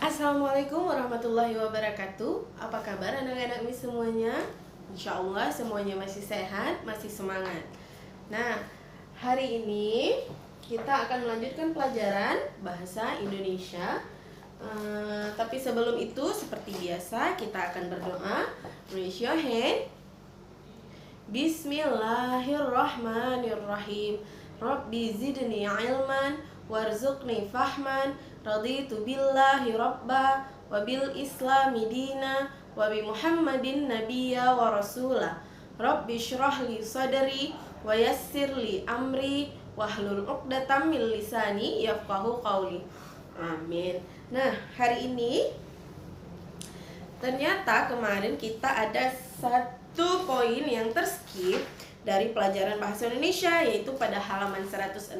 Assalamualaikum warahmatullahi wabarakatuh. Apa kabar anak-anak mis semuanya? Insya Allah semuanya masih sehat, masih semangat. Nah, hari ini kita akan melanjutkan pelajaran bahasa Indonesia. Tapi sebelum itu seperti biasa kita akan berdoa. Raise your hand. Bismillahirrahmanirrahim. Rabbi zidni ilman warzuqni fahman. Raditu billahi rabba wa bil islami dina wa bi muhammadin nabiyya wa rasula. Rabbi syrah li sadri wa yassir li amri wahlul 'uqdatam min lisani yafqahu qawli. Amin. Nah, hari ini ternyata kemarin kita ada satu poin yang terskip dari pelajaran bahasa Indonesia, yaitu pada halaman 116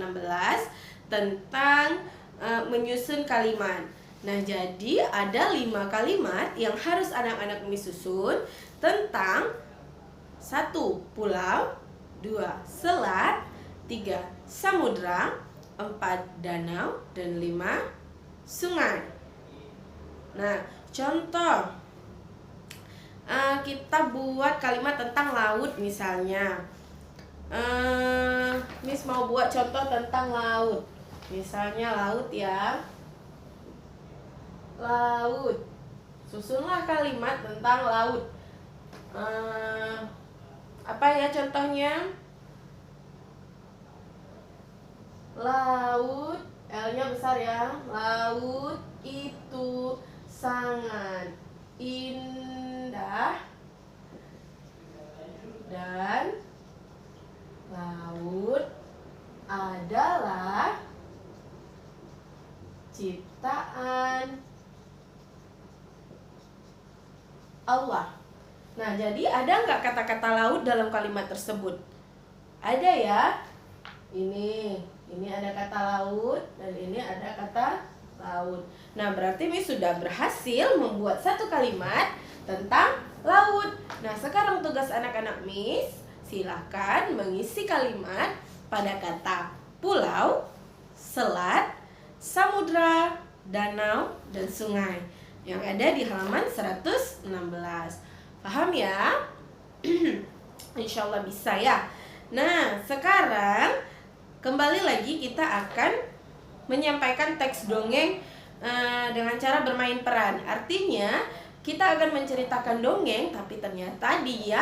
tentang menyusun kalimat. Nah, jadi ada 5 kalimat yang harus anak-anak susun tentang 1. Pulau, 2. Selat, 3. Samudra, 4. Danau, dan 5. Sungai. Nah, contoh kita buat kalimat tentang laut misalnya. Miss mau buat contoh tentang laut. Misalnya laut ya. Laut. Susunlah kalimat tentang laut. Apa ya contohnya? Laut, L-nya besar ya. Laut itu sangat indah dan laut adalah ciptaan Allah. Nah, jadi ada nggak kata-kata laut dalam kalimat tersebut? Ada ya. Ini ada kata laut dan ini ada kata laut. Nah, berarti Miss sudah berhasil membuat satu kalimat tentang laut. Nah, sekarang tugas anak-anak Miss, silakan mengisi kalimat pada kata pulau, selat, samudra, danau, dan sungai yang ada di halaman 116. Paham ya? Insya Allah bisa ya. Nah, sekarang kembali lagi kita akan menyampaikan teks dongeng dengan cara bermain peran. Artinya kita akan menceritakan dongeng, tapi ternyata dia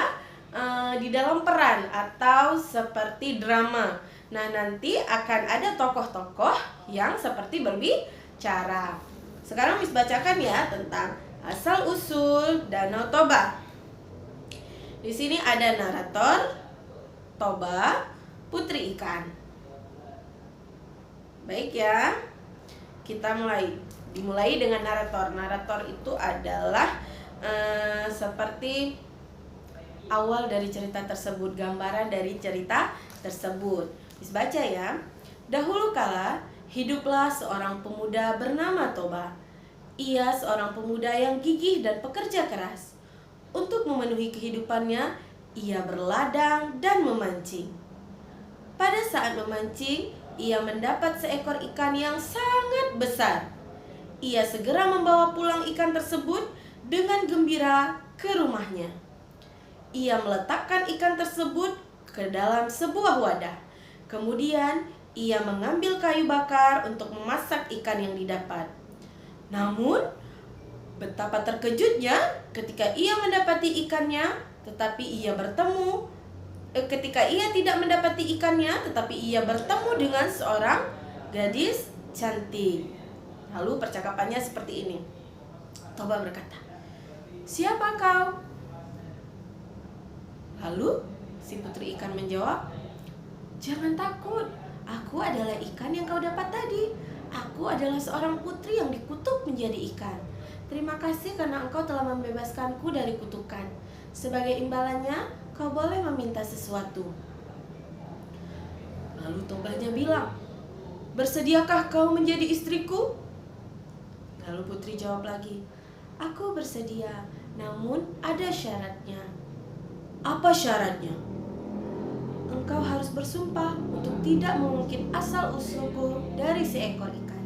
di dalam peran atau seperti drama. Nah, nanti akan ada tokoh-tokoh yang seperti berbicara. Sekarang Miss bacakan ya tentang asal-usul Danau Toba. Di sini ada narator, Toba, putri ikan. Baik ya. Kita dimulai dengan narator. Narator itu adalah seperti awal dari cerita tersebut, gambaran dari cerita tersebut. Bisa baca ya. Dahulu kala hiduplah seorang pemuda bernama Toba. Ia seorang pemuda yang gigih dan pekerja keras. Untuk memenuhi kehidupannya, ia berladang dan memancing. Pada saat memancing, ia mendapat seekor ikan yang sangat besar. Ia segera membawa pulang ikan tersebut dengan gembira ke rumahnya. Ia meletakkan ikan tersebut ke dalam sebuah wadah. Kemudian, ia mengambil kayu bakar untuk memasak ikan yang didapat. Namun, betapa terkejutnya ketika ia mendapati ikannya, tetapi ia tidak mendapati ikannya, tetapi ia bertemu dengan seorang gadis cantik. Lalu percakapannya seperti ini. Toba berkata, "Siapa kau?" Lalu si putri ikan menjawab, "Jangan takut, aku adalah ikan yang kau dapat tadi. Aku adalah seorang putri yang dikutuk menjadi ikan. Terima kasih karena engkau telah membebaskanku dari kutukan. Sebagai imbalannya, kau boleh meminta sesuatu." Lalu Tobanya bilang, "Bersediakah kau menjadi istriku?" Lalu putri jawab lagi, "Aku bersedia, namun ada syaratnya." "Apa syaratnya?" "Engkau harus bersumpah untuk tidak mengungkit asal-usulku dari seekor ikan."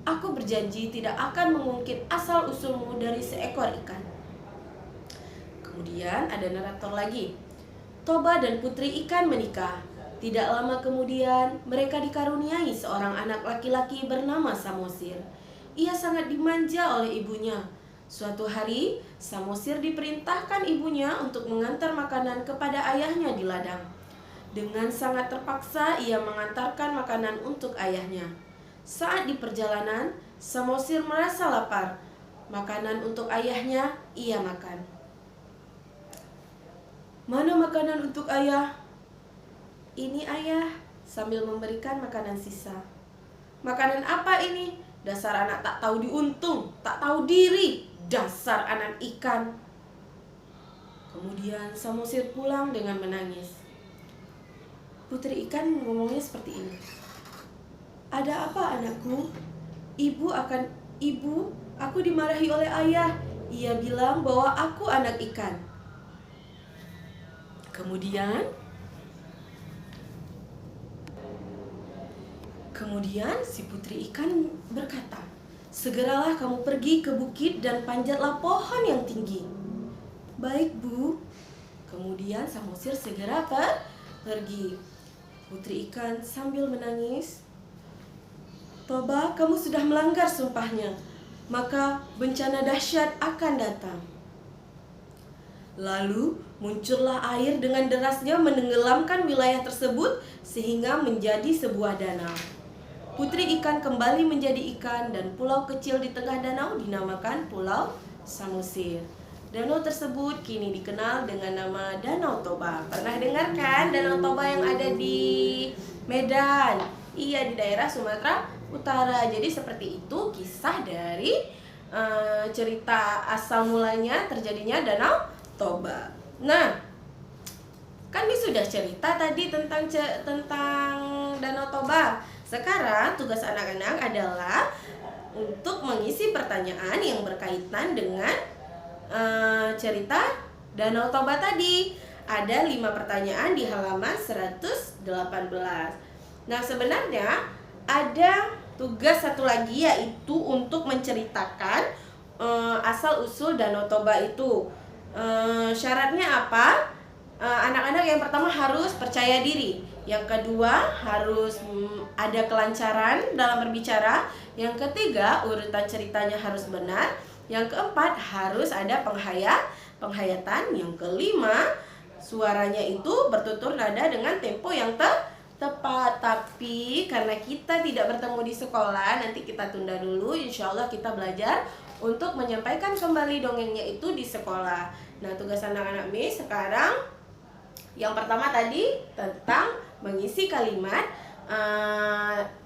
Aku berjanji tidak akan mengungkit asal-usulmu dari seekor ikan. Kemudian ada narator lagi. Toba dan putri ikan menikah. Tidak lama kemudian, mereka dikaruniai seorang anak laki-laki bernama Samosir. Ia sangat dimanja oleh ibunya. Suatu hari, Samosir diperintahkan ibunya untuk mengantar makanan kepada ayahnya di ladang. Dengan sangat terpaksa, ia mengantarkan makanan untuk ayahnya. Saat di perjalanan, Samosir merasa lapar. Makanan untuk ayahnya, ia makan. Mana makanan untuk ayah? Ini ayah, sambil memberikan makanan sisa. Makanan apa ini? Dasar anak tak tahu diuntung, tak tahu diri. Dasar anak ikan. Kemudian Samosir pulang dengan menangis. Putri ikan ngomongnya seperti ini. Ada apa anakku? Ibu, aku dimarahi oleh ayah. Ia bilang bahwa aku anak ikan. Kemudian si putri ikan berkata, segeralah kamu pergi ke bukit dan panjatlah pohon yang tinggi. Baik bu. Kemudian Samosir segera pergi. Putri ikan sambil menangis, Toba, kamu sudah melanggar sumpahnya, maka bencana dahsyat akan datang. Lalu muncullah air dengan derasnya menenggelamkan wilayah tersebut sehingga menjadi sebuah danau. Putri ikan kembali menjadi ikan dan pulau kecil di tengah danau dinamakan Pulau Samosir. Danau tersebut kini dikenal dengan nama Danau Toba. Pernah dengar kan Danau Toba yang ada di Medan? Iya, di daerah Sumatera Utara. Jadi seperti itu kisah dari cerita asal mulanya terjadinya Danau Toba. Nah, kan ini sudah cerita tadi tentang Danau Toba. Sekarang tugas anak-anak adalah untuk mengisi pertanyaan yang berkaitan dengan cerita Danau Toba tadi. Ada 5 pertanyaan di halaman 118. Nah, sebenarnya ada tugas satu lagi, yaitu untuk menceritakan asal-usul Danau Toba itu. Syaratnya apa? Anak-anak yang pertama harus percaya diri. Yang kedua harus ada kelancaran dalam berbicara. Yang ketiga urutan ceritanya harus benar. Yang keempat harus ada penghayatan. Yang kelima suaranya itu bertutur nada dengan tempo yang tepat. Tapi karena kita tidak bertemu di sekolah, nanti kita tunda dulu. Insya Allah kita belajar untuk menyampaikan kembali dongengnya itu di sekolah. Nah, tugas anak-anak Miss sekarang yang pertama tadi tentang mengisi kalimat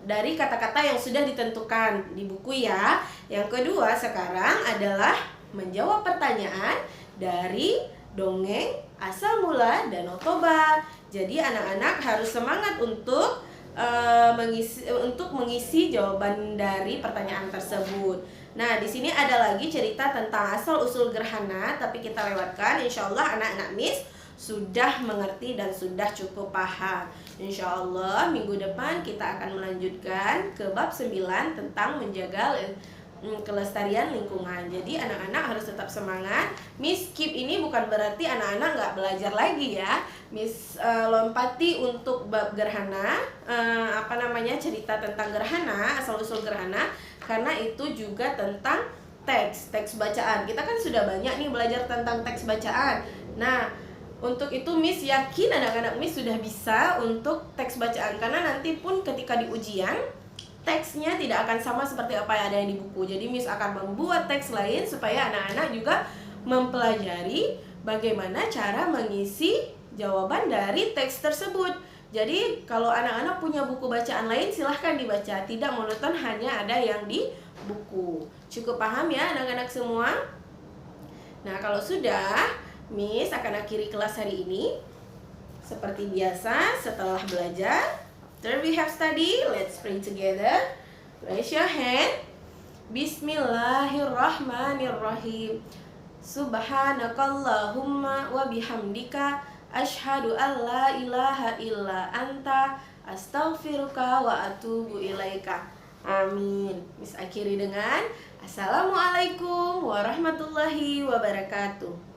dari kata-kata yang sudah ditentukan di buku ya. Yang kedua sekarang adalah menjawab pertanyaan dari dongeng asal mula Danau Toba. Jadi anak-anak harus semangat untuk mengisi jawaban dari pertanyaan tersebut. Nah, di sini ada lagi cerita tentang asal usul gerhana, tapi kita lewatkan. Insya Allah anak-anak Miss sudah mengerti dan sudah cukup paham. Insya Allah minggu depan kita akan melanjutkan ke bab 9 tentang menjaga kelestarian lingkungan. Jadi anak-anak harus tetap semangat. Miss skip ini bukan berarti anak-anak nggak belajar lagi ya. Miss lompati untuk bab gerhana, cerita tentang gerhana, asal-usul gerhana, karena itu juga tentang teks bacaan. Kita kan sudah banyak nih belajar tentang teks bacaan. Nah, untuk itu Miss yakin anak-anak Miss sudah bisa untuk teks bacaan, karena nanti pun ketika di ujian teksnya tidak akan sama seperti apa yang ada di buku. Jadi Miss akan membuat teks lain supaya anak-anak juga mempelajari bagaimana cara mengisi jawaban dari teks tersebut. Jadi kalau anak-anak punya buku bacaan lain silahkan dibaca, tidak monoton hanya ada yang di buku. Cukup paham ya anak-anak semua? Nah, kalau sudah, Miss akan akhiri kelas hari ini. Seperti biasa, setelah belajar, after we have study, let's pray together. Raise your hand. Bismillahirrahmanirrahim. Subhanakallahumma wa bihamdika asyhadu an la ilaha illa anta astaghfiruka wa atubu ilaika. Amin. Miss akhiri dengan Assalamualaikum warahmatullahi wabarakatuh.